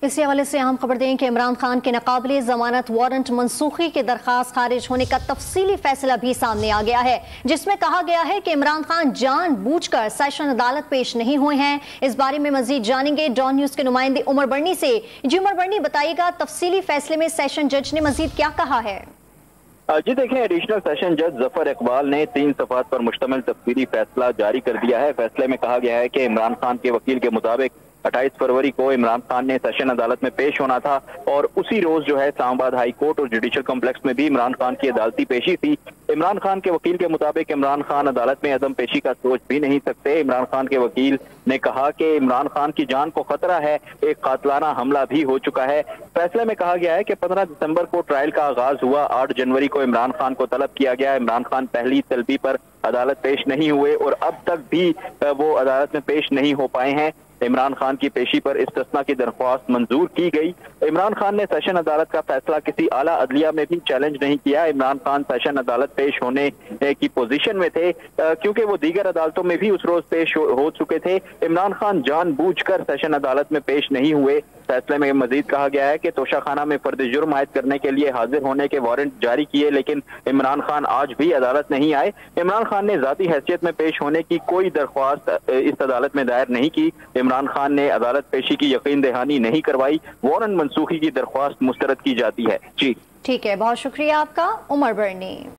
इसी हवाले से अहम खबर दें कि इमरान खान के नाकाबिले जमानत वारंट मनसूखी की दरखास्त खारिज होने का तफसीली फैसला भी सामने आ गया है, जिसमें कहा गया है कि इमरान खान जानबूझकर सेशन अदालत पेश नहीं हुए हैं। इस बारे में मजीद जानेंगे डॉन न्यूज के नुमाइंदे उमर बर्नी से। जी उमर बर्नी, बताइएगा तफसीली फैसले में सेशन जज ने मजीद क्या कहा है? जी देखें, एडिशनल सेशन जज जफर इकबाल ने 3 सफ़ात पर मुश्तमिल तफसीली फैसला जारी कर दिया है। फैसले में कहा गया है कि इमरान खान के वकील के मुताबिक 28 फरवरी को इमरान खान ने सेशन अदालत में पेश होना था और उसी रोज जो है इस्लामाबाद हाई कोर्ट और जुडिशल कॉम्प्लेक्स में भी इमरान खान की अदालती पेशी थी। इमरान खान के वकील के मुताबिक इमरान खान अदालत में अदम पेशी का सोच भी नहीं सकते। इमरान खान के वकील ने कहा कि इमरान खान की जान को खतरा है, एक कातलाना हमला भी हो चुका है। फैसले में कहा गया है कि 15 दिसंबर को ट्रायल का आगाज हुआ। 8 जनवरी को इमरान खान को तलब किया गया। इमरान खान पहली तलबी पर अदालत पेश नहीं हुए और अब तक भी वो अदालत में पेश नहीं हो पाए हैं। इमरान खान की पेशी पर इस्तिस्ना की दरख्वास्त मंजूर की गई। इमरान खान ने सेशन अदालत का फैसला किसी आला अदलिया में भी चैलेंज नहीं किया। इमरान खान सेशन अदालत पेश होने की पोजीशन में थे क्योंकि वो दीगर अदालतों में भी उस रोज पेश हो चुके थे। इमरान खान जानबूझकर सेशन अदालत में पेश नहीं हुए। फैसले में मजीद कहा गया है कि तोशाखाना में फर्द जुर्म आयद करने के लिए हाजिर होने के वारंट जारी किए, लेकिन इमरान खान आज भी अदालत नहीं आए। इमरान खान ने जाती हैसियत में पेश होने की कोई दरख्वास्त इस अदालत में दायर नहीं की। इमरान खान ने अदालत पेशी की यकीन दहानी नहीं करवाई। वारंट मनसूखी की दरख्वास्त मुस्तरद की जाती है। जी ठीक है, बहुत शुक्रिया आपका उमर बर्नी।